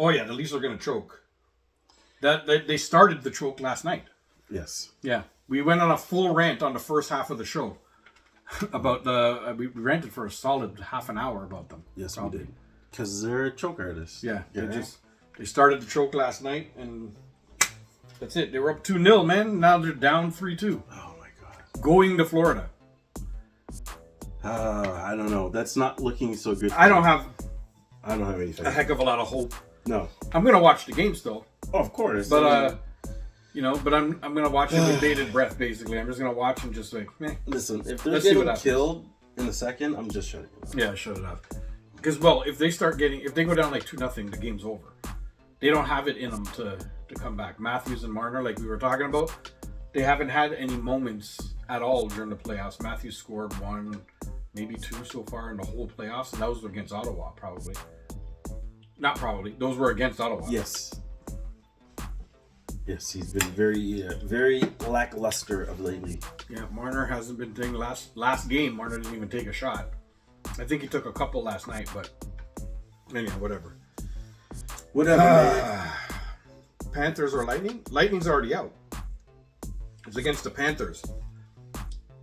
Oh yeah, the Leafs are going to choke. That they started the choke last night. Yes. Yeah, we went on a full rant on the first half of the show about we ranted for a solid half an hour about them. Yes, probably. we did. Because they're choke artists. Yeah, they started the choke last night, and that's it. They were up 2-0, man. Now they're down 3-2. Oh my god. Going to Florida. I don't know. That's not looking so good. I don't have anything. a heck of a lot of hope. No. I'm gonna watch the game still. Oh, of course. But I'm gonna watch it with bated breath. Basically, I'm just gonna watch and just like, meh. Listen, if they're Let's see what getting happens. killed in the second, I'm just shutting it off. Yeah, shut it up. Because if they go down like 2-0, the game's over. They don't have it in them to come back. Matthews and Marner, like we were talking about, they haven't had any moments at all during the playoffs. Matthews scored 1, maybe 2 so far in the whole playoffs, and that was against Ottawa, probably. Not probably. Those were against Ottawa. Yes. Yes, he's been very lackluster of lately. Yeah, Marner hasn't been taking last game. Marner didn't even take a shot. I think he took a couple last night, but anyhow, whatever. Whatever. Panthers or Lightning? Lightning's already out. It's against the Panthers.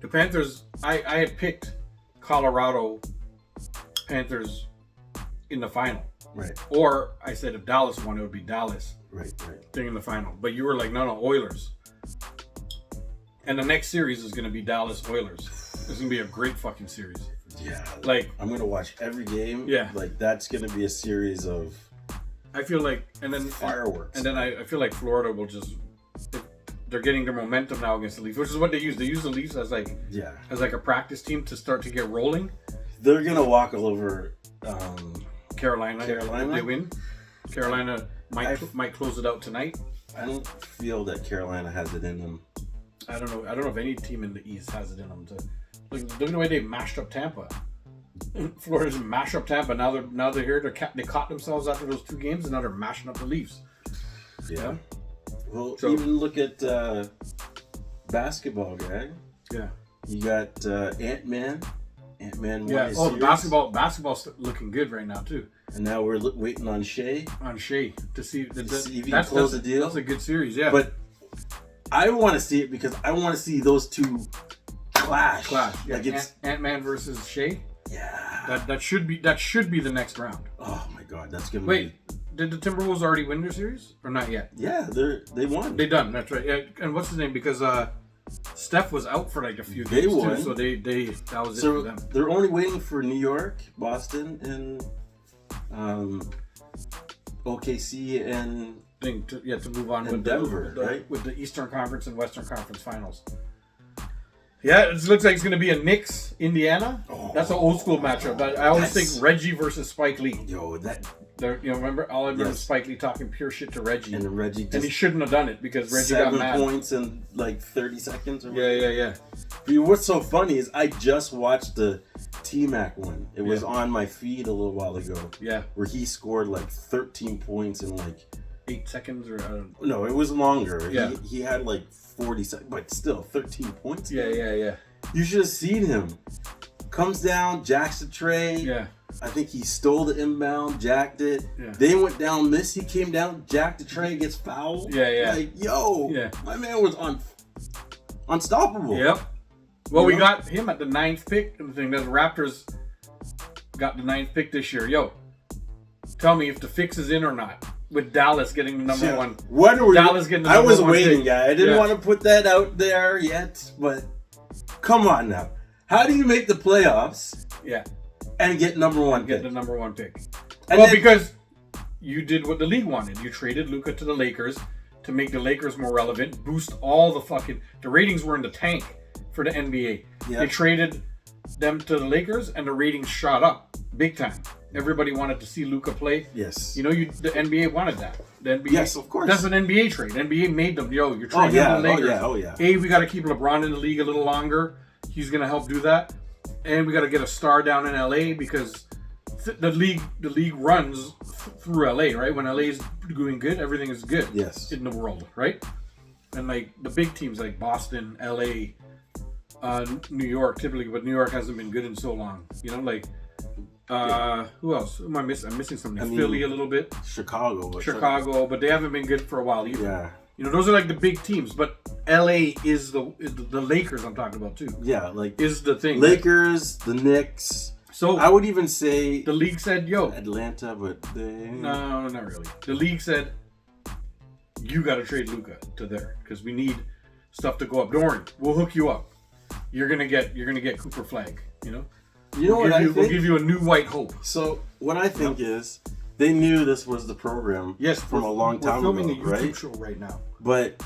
The Panthers, I had picked Colorado Panthers in the final. Right. Or I said if Dallas won, it would be Dallas. Right. Thing in the final. But you were like, no, Oilers. And the next series is going to be Dallas Oilers. It's going to be a great fucking series. Yeah. Like, I'm going to watch every game. Yeah. Like, that's going to be a series of I feel like, and then fireworks. And then I feel like Florida will just, they're getting their momentum now against the Leafs, which is what they use. They use the Leafs as like a practice team to start to get rolling. They're going to walk all over Carolina. If they win. Carolina might close it out tonight. I don't feel that Carolina has it in them. I don't know if any team in the East has it in them to. Look at the way they mashed up Tampa. Florida didn't mash up Tampa. Now they're here. They caught themselves after those 2 games, and now they're mashing up the Leafs. Yeah. Well, even look at basketball, Greg. Yeah. You got Ant-Man. Ant-Man. Yeah. Oh, the basketball's looking good right now too. And now we're waiting on Shea. To see if he can close the deal. That's a good series, yeah. But I want to see it because I want to see those two clash. Yeah. Like it's Ant-Man versus Shea. Yeah. That should be the next round. Oh my god, that's gonna Wait, did the Timberwolves already win their series or not yet? Yeah, they won. They done. That's right. Yeah, and what's his name? Because Steph was out for like a few They games won. too, so that was it So for them. they're only waiting for New York, Boston, and OKC and to move on with Denver, right? With the Eastern Conference and Western Conference Finals. Yeah, it looks like it's going to be a Knicks Indiana. Oh, that's an old school matchup. I always think Reggie versus Spike Lee. Yo, remember? I remember Spike Lee talking pure shit to Reggie, and he shouldn't have done it because Reggie got mad. 7 points in like 30 seconds. Or Yeah. Dude, what's so funny is I just watched the T-Mac one. It was on my feed a little while ago. Yeah, where he scored like 13 points in like 8 seconds or no, it was longer. Yeah, he had like 40 seconds, but still 13 points. Yeah. You should have seen him. Comes down, jacks the tray. Yeah. I think he stole the inbound, jacked it. Yeah. They went down, missed. He came down, jacked the tray, gets fouled. Yeah. Like, my man was unstoppable. Yep. Well, we got him at the 9th pick. And the thing, the Raptors got the 9th pick this year. Yo, tell me if the fix is in or not. With Dallas getting the number one. What are we? Dallas getting the number I was one waiting, pick. guy. I didn't want to put that out there yet, but come on now. How do you make the playoffs? Yeah. And get number one Get pick? the number one pick. And then, because you did what the league wanted. You traded Luka to the Lakers to make the Lakers more relevant, boost all the ratings were in the tank for the NBA. Yeah. They traded them to the Lakers and the ratings shot up big time. Everybody wanted to see Luka play. Yes. The NBA wanted that. The NBA, yes, of course. That's an NBA trade. NBA made them. You're trading the Lakers. Oh yeah. We got to keep LeBron in the league a little longer. He's going to help do that. And we got to get a star down in LA because the league runs through LA, right? When LA is doing good, everything is good. Yes. In the world, right? And like the big teams like Boston, LA, New York typically, but New York hasn't been good in so long. Who else? Who am I missing? I'm missing something. I mean, Philly a little bit. Chicago. But they haven't been good for a while either. Yeah. You know, those are like the big teams. But LA is the Lakers I'm talking about too. Yeah, like Is the thing. Lakers, the Knicks. So I would even say the league said, "Yo, Atlanta," but they no, not really." The league said, "You got to trade Luka to there because we need stuff to go up. Don't worry, we'll hook you up. You're gonna get Cooper Flag. You know, we'll give you a new white hope." So what I think is they knew this was the program from a long time ago, We're filming a YouTube right? show right now. But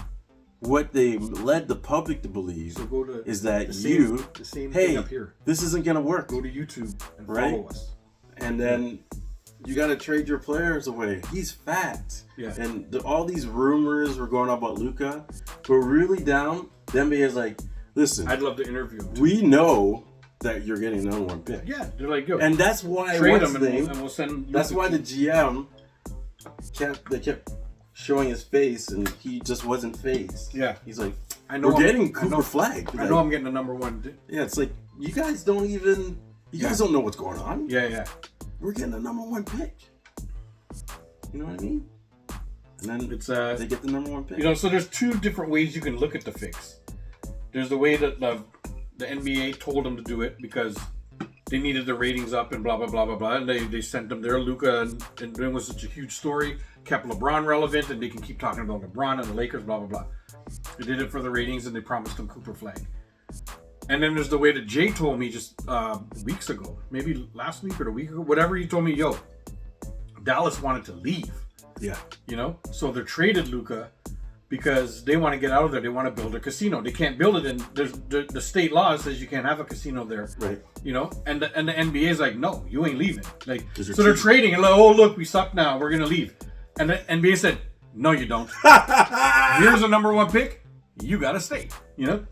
what they led the public to believe So go to is that the same thing hey, up here. this isn't gonna work, Go to YouTube and Right? follow us. and then you got to trade your players away. He's fat, Yeah. and all these rumors were going on about Luka, but really down, the NBA is like, listen, I'd love to interview him. we know that you're getting the number one pick, Yeah, they're like, "Yo, and that's why trade what's him his name? and we'll send." That's Luka why to the you." GM kept showing his face, and he just wasn't phased. Yeah. He's like, I know we're I'm- getting I Cooper know- Flag. I Like, know I'm getting the number one. yeah, it's like you guys don't even. You guys don't know what's going on. Yeah. We're getting the number one pick. You know what I mean? And then It's they get the number one pick. you know, so there's two different ways you can look at the fix. There's the way that the NBA told them to do it because they needed the ratings up and blah blah blah blah blah, and they sent them there. Luka and it was such a huge story, kept LeBron relevant, and they can keep talking about LeBron and the Lakers, blah blah blah. They did it for the ratings, and they promised him Cooper Flag. And then there's the way that Jay told me just weeks ago, maybe last week or a week ago, whatever. He told me, "Yo, Dallas wanted to leave." Yeah. You know, so they're traded Luka because they want to get out of there. They want to build a casino. They can't build it, and there's the state law says you can't have a casino there. Right. You know, and the NBA is like, "No, you ain't leaving." Like, 'Cause so you're they're cheap. trading and like, "Oh, look, we suck now. We're gonna leave." And the NBA said, "No, you don't. Here's a number one pick. You gotta stay." You know,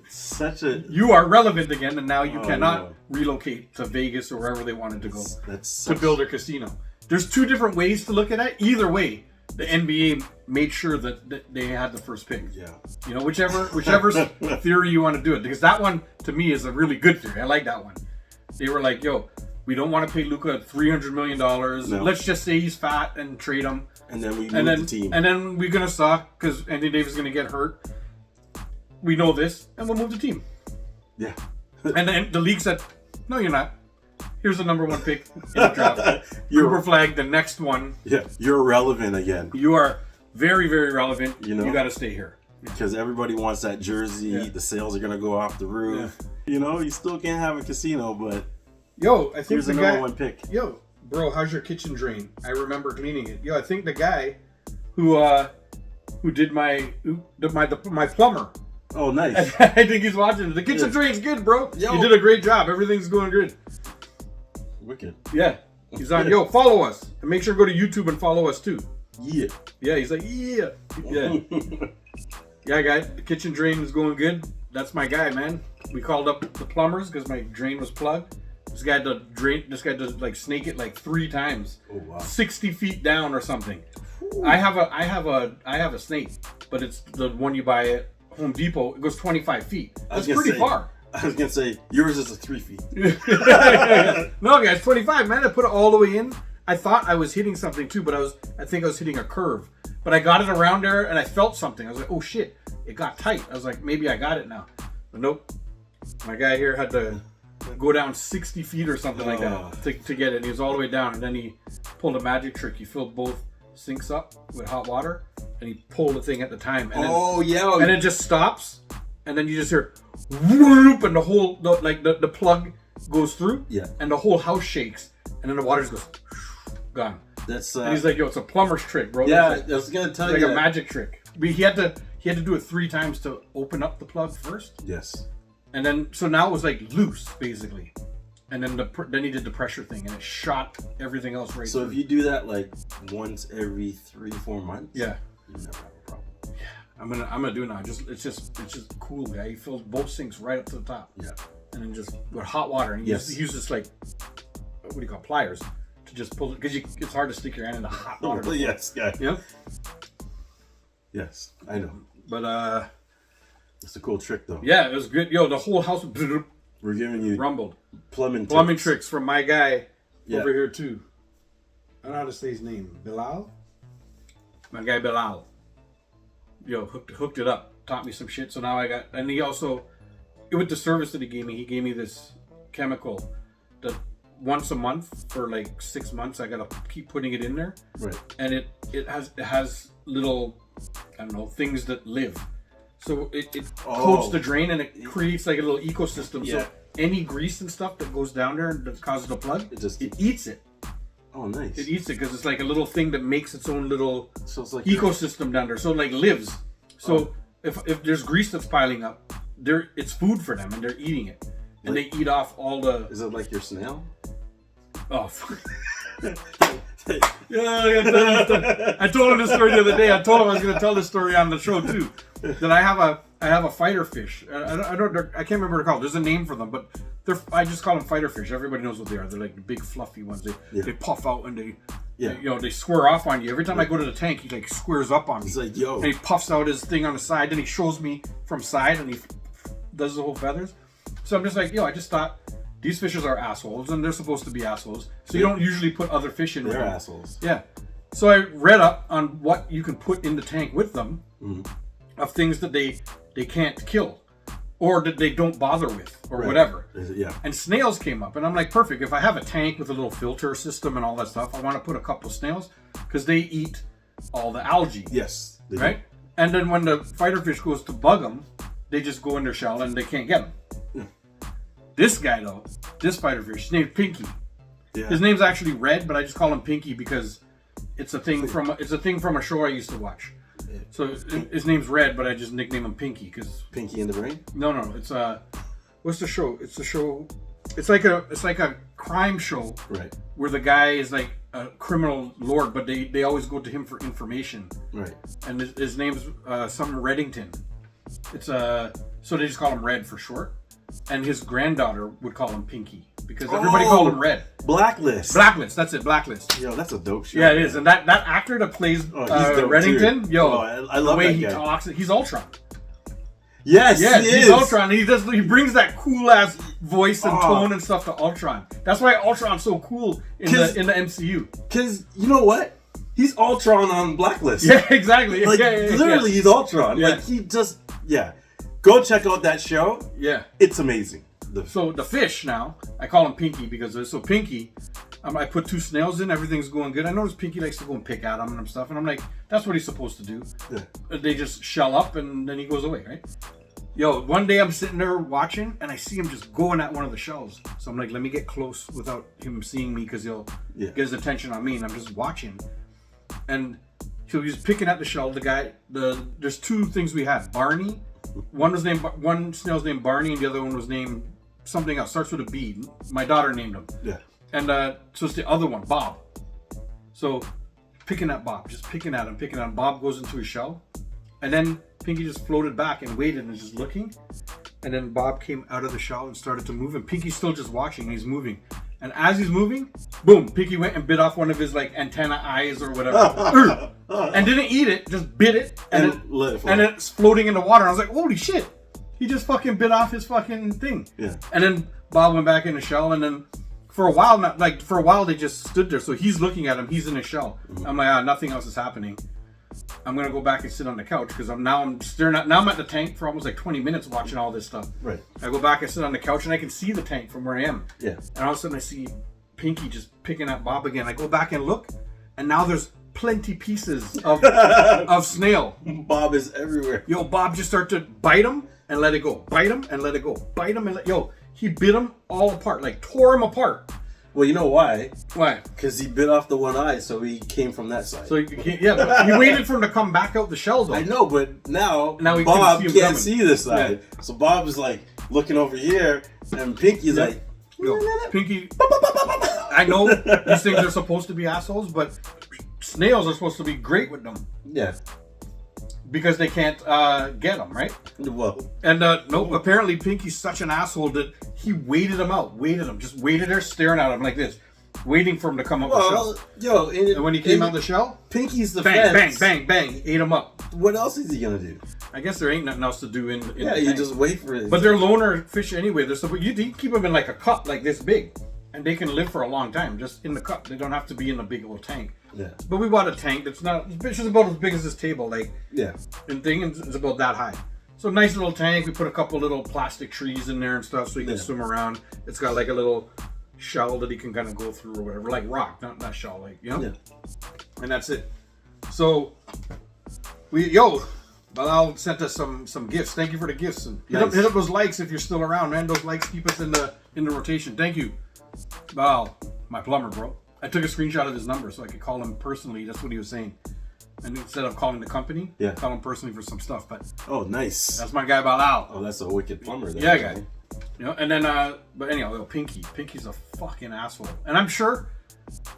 Such a. you are relevant again, and now you Oh, cannot no. relocate to Vegas or wherever they wanted to go That's to build a casino. There's two different ways to look at it. Either way, the NBA made sure that they had the first pick. Yeah. You know, whichever theory you want to do it, because that one to me is a really good theory. I like that one. They were like, "Yo, we don't want to pay Luka $300 million. No. Let's just say he's fat and trade him, And then we move and then the team. and then we're gonna suck because Anthony Davis is gonna get hurt. We know this, and we'll move the team." Yeah. And then the league said, "No, you're not. Here's the number one pick in the draft. You're- Cooper Flag, the next one. Yeah. You're relevant again You are very, very relevant. You know? You got to stay here." because everybody wants that jersey. Yeah. The sales are gonna go off the roof. You know, you still can't have a casino, but Yo, I think here's the the guy. number one pick. Yo, bro, how's your kitchen drain? I remember cleaning it. Yo, I think the guy who did my plumber. Oh, nice. I think he's watching. The kitchen Yeah. drain's good, bro. Yo. You did a great job. Everything's going good. Wicked. Yeah. He's on. Yo, follow us and make sure to go to YouTube and follow us too. Yeah. Yeah, he's like, yeah. Yeah, guy, the kitchen drain is going good. That's my guy, man. We called up the plumbers because my drain was plugged. This guy does like snake it like 3 times. Oh, wow. 60 feet down or something. I have a snake, but it's the one you buy at Home Depot. It goes 25 feet. I was That's gonna pretty say- far. I was gonna say yours is a 3 feet. No, guys, 25, man. I put it all the way in. I thought I was hitting something too, but I think I was hitting a curve. But I got it around there and I felt something. I was like, oh shit, it got tight. I was like, maybe I got it now. But nope. My guy here had to go down 60 feet or something like that to get it. And he was all the way down. And then he pulled a magic trick. He filled both sinks up with hot water and he pulled the thing at the time. And then it just stops. And then you just hear whoop, and the plug goes through. Yeah. And the whole house shakes. And then the water just goes gone. That's And he's like, yo, it's a plumber's trick, bro. yeah. It's I was gonna tell like you a that. magic trick. But he had to do it 3 times to open up the plug first. Yes. And then, so now it was like loose, basically. And then then he did the pressure thing, and it shot everything else right So through. if you do that like once every 3-4 months, Yeah. you never have a problem. I'm gonna do it now. It's just cool, guy. He fills both sinks right up to the top. Yeah. And then just with hot water, and he uses like, what do you call it, pliers to just pull it, because it's hard to stick your hand in the hot water. Yes, guy. Yeah. Yes, I know. But It's a cool trick though. yeah, it was good. Yo, the whole house We're giving you rumbled. plumbing Plumbing tricks from my guy Yeah. over here too. I don't know how to say his name. Bilal? My guy Bilal. Yo, hooked it up. Taught me some shit. So now I got, and he also, with the service that he gave me this chemical that once a month for like 6 months, I gotta keep putting it in there. Right. And it has little, I don't know, things that live. So it coats the drain and it creates like a little ecosystem. Yeah. So any grease and stuff that goes down there that causes a plug, it eats it. Oh, nice. It eats it because it's like a little thing that makes its own little So it's like ecosystem down there. So it like lives. So if there's grease that's piling up, it's food for them and they're eating it. And they eat off all the... Is it like your snail? Oh, fuck. Yeah, I told him this story the other day. I told him I was going to tell this story on the show too. That I have a fighter fish. I can't remember what they're called. There's a name for them, but I just call them fighter fish. Everybody knows what they are. They're like the big fluffy ones. They puff out and they square off on you. Every time I go to the tank, he like squares up on me. He's like, yo. And he puffs out his thing on the side. Then he shows me from side and he does the whole feathers. So I'm just like, I just thought these fishes are assholes and they're supposed to be assholes. So you don't usually put other fish in. They're assholes. Yeah. So I read up on what you can put in the tank with them of things that they can't kill or that they don't bother with or whatever. Yeah. And snails came up and I'm like, perfect. If I have a tank with a little filter system and all that stuff, I want to put a couple snails because they eat all the algae. Yes. Right? Do. And then when the fighter fish goes to bug them, they just go in their shell and they can't get them. This guy though, this fighter fish, his name's Pinky. Yeah. His name's actually Red, but I just call him Pinky because it's a thing from a show I used to watch. Yeah. So his name's Red, but I just nickname him Pinky because Pinky in the Brain. No, it's what's the show? It's a show. It's like a crime show, right? Where the guy is like a criminal lord, but they always go to him for information, right? And his name's something Reddington. It's so they just call him Red for short. And his granddaughter would call him Pinky because everybody called him Red. Blacklist. That's it. Blacklist. Yo, that's a dope show. Yeah, it is. And that actor that plays Reddington, I love the way that he guy. talks. He's Ultron. Yes, he's Ultron. He brings that cool ass voice and tone and stuff to Ultron. That's why Ultron's so cool in the MCU. Because you know what? He's Ultron on Blacklist. Yeah, exactly. Like literally, he's Ultron. Yeah. Like he just Go check out that show. Yeah. It's amazing. So the fish now, I call him Pinky because Pinky, I put 2 snails in, everything's going good. I notice Pinky likes to go and pick at them and stuff, and I'm like, that's what he's supposed to do. Yeah. They just shell up and then he goes away, right? Yo, one day I'm sitting there watching and I see him just going at one of the shells. So I'm like, let me get close without him seeing me because he'll get his attention on me, and I'm just watching. And so he's picking at the shell. The guy, there's 2 things we had. Barney. One snail's named Barney, and the other one was named something else. Starts with a B. My daughter named him. Yeah. And so it's the other one, Bob. So picking at Bob, just picking at him. Bob goes into his shell, and then Pinky just floated back and waited and just looking. And then Bob came out of the shell and started to move, and Pinky's still just watching. And he's moving, and as he's moving, boom! Pinky went and bit off one of his like antenna eyes or whatever, and didn't eat it, just bit it, and it's floating in the water. I was like, holy shit! He just fucking bit off his fucking thing. Yeah. And then Bob went back in the shell, and then for a while they just stood there. So he's looking at him. He's in his shell. Mm-hmm. I'm like, nothing else is happening. I'm gonna go back and sit on the couch because I'm staring at. Now I'm at the tank for almost like 20 minutes watching all this stuff. Right. I go back and sit on the couch and I can see the tank from where I am. Yeah. And all of a sudden I see Pinky just picking at Bob again. I go back and look, and now there's plenty pieces of of snail. Bob is everywhere. Yo, Bob just started to bite him and let it go. Bite him and let it go. Bite him and he bit him all apart, like tore him apart. Well, you know why? Why? Because he bit off the one eye, so he came from that side. So but he waited for him to come back out the shell, though. I know, but now he Bob can't see this side. Yeah. So Bob is like looking over here, and Pinky's like, Pinky. I know these things are supposed to be assholes, but snails are supposed to be great with them. Yeah. Because they can't get them, right? Well. And apparently Pinky's such an asshole that he waited him out. Just waited there staring at him like this. Waiting for him to come up the shell. Yo, and when he came out the shell, Pinky's the bang, bang, bang, ate him up. What else is he gonna do? I guess there ain't nothing else to do in the you tank. just wait for it. But they're loner fish anyway. You keep them in like a cup like this big. and they can live for a long time just in the cup. They don't have to be in a big old tank. Yeah. But we bought a tank that's it's just about as big as this table, like Yeah. and thing. It's about that high. So nice little tank. We put a couple little plastic trees in there and stuff so he can swim around. It's got like a little shell that he can kind of go through or whatever, like rock, not shell, like Yeah. And that's it. So Bilal sent us some gifts. Thank you for the gifts. And hit up those likes if you're still around, man. Those likes keep us in the rotation. Thank you, Bilal, my plumber, bro. I took a screenshot of his number so I could call him personally. That's what he was saying. And instead of calling the company, call him personally for some stuff. But nice. that's my guy Bilal. Oh, that's a wicked plumber. There, yeah, guy. And then but anyhow, Pinky's a fucking asshole, and I'm sure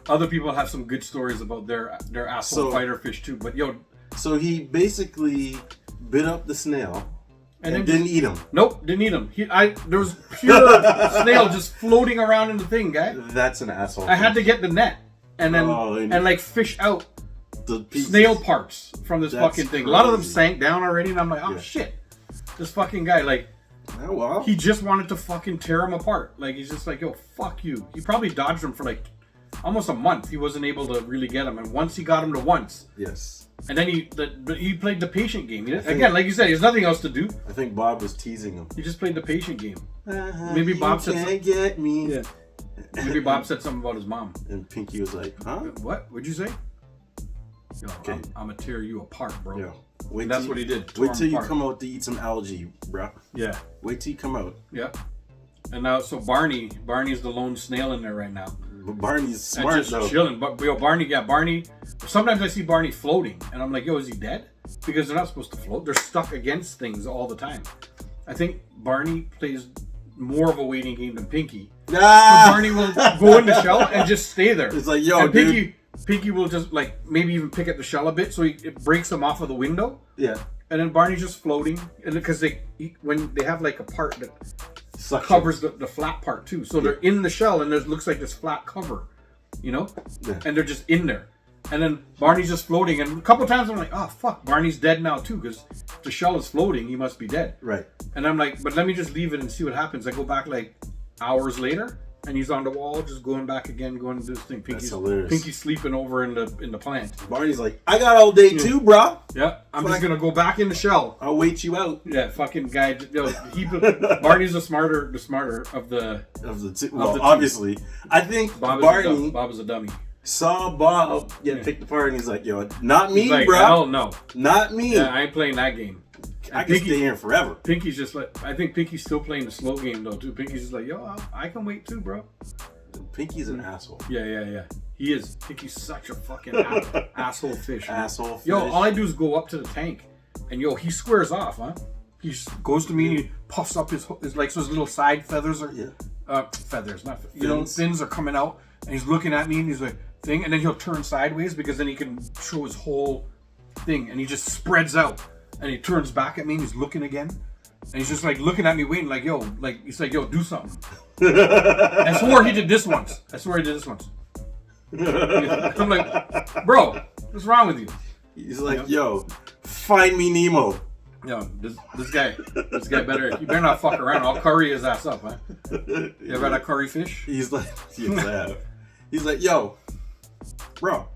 other people have some good stories about their asshole fighter fish too. But so he basically bit up the snail and then didn't eat him. Nope, didn't eat him. There was pure snail just floating around in the thing, guy. That's an asshole. I had to get the net and then and like fish out the snail parts from this fucking thing. Crazy. A lot of them sank down already, and I'm like, oh shit, this fucking guy, like, he just wanted to fucking tear him apart. Like, he's just like, yo, fuck you. He probably dodged him for like almost a month. He wasn't able to really get him, and once he got him to once. Yes. And then he played the patient game. Again, like you said, there's nothing else to do. I think Bob was teasing him. He just played the patient game. Maybe Bob said something. Get me. Yeah. Maybe Bob said something about his mom. And Pinky was like, huh? What? What'd you say? Yo, okay. I'm gonna tear you apart, bro. Yeah. That's what he did. Wait till you come out to eat some algae, bro. Yeah. Wait till you come out. Yeah. And now, so Barney's the lone snail in there right now. But Barney's smart, just though. Chilling. But Barney. Sometimes I see Barney floating, and I'm like, yo, is he dead? Because they're not supposed to float. They're stuck against things all the time. I think Barney plays more of a waiting game than Pinky. So Barney will go in the shell and just stay there. It's like, yo, dude. Pinky will just like maybe even pick at the shell a bit, so it breaks him off of the window. Yeah. And then Barney's just floating, and because when they have like a part that covers the flat part too, so they're in the shell, and it looks like this flat cover, and they're just in there. And then Barney's just floating, and a couple times I'm like, oh fuck, Barney's dead now too, because the shell is floating, he must be dead. Right. And I'm like, but let me just leave it and see what happens. I go back like hours later, and he's on the wall, just going back again, going to do this thing. Pinky's sleeping over in the plant. Barney's like, I got all day too, bro. Yeah, I'm just gonna go back in the shell. I'll wait you out. Yeah, fucking guy. Barney's the smarter of the two. Well, obviously, I think Barney. Bob is a dummy. Saw Bob get picked apart, and he's like, yo, not me, like, bro. Hell no, not me. Yeah, I ain't playing that game. I can stay here forever. Pinky's just like, I think Pinky's still playing the slow game though too. Pinky's just like, yo, I can wait too, bro. Pinky's an asshole. Yeah. He is. Pinky's such a fucking asshole fish. Man. Asshole fish. Yo, all I do is go up to the tank, and he squares off, huh? He just goes to me and he puffs up his like, so his little side feathers are feathers, not fins are coming out, and he's looking at me and he's like thing, and then he'll turn sideways because then he can show his whole thing, and he just spreads out. And he turns back at me and he's looking again. And he's just like looking at me waiting like, yo, like, he's like, yo, do something. I swore he did this once. I'm like, bro, what's wrong with you? He's like, yo, find me Nemo. Yo, this guy better, you better not fuck around. I'll curry his ass up, huh? You ever had a curry fish? He's like, he's like, yo, bro,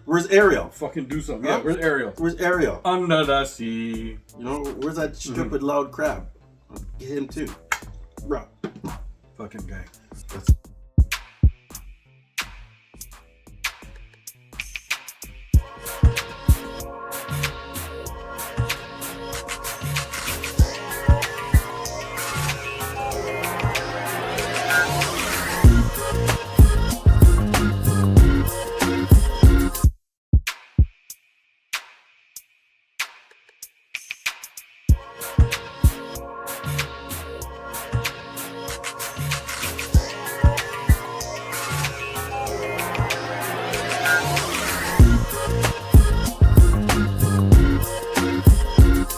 where's Ariel? Fucking do something. Yeah, where's Ariel? Where's Ariel? Under the sea. Where's that stupid loud crab? I'll get him too. Bro. Fucking guy. That's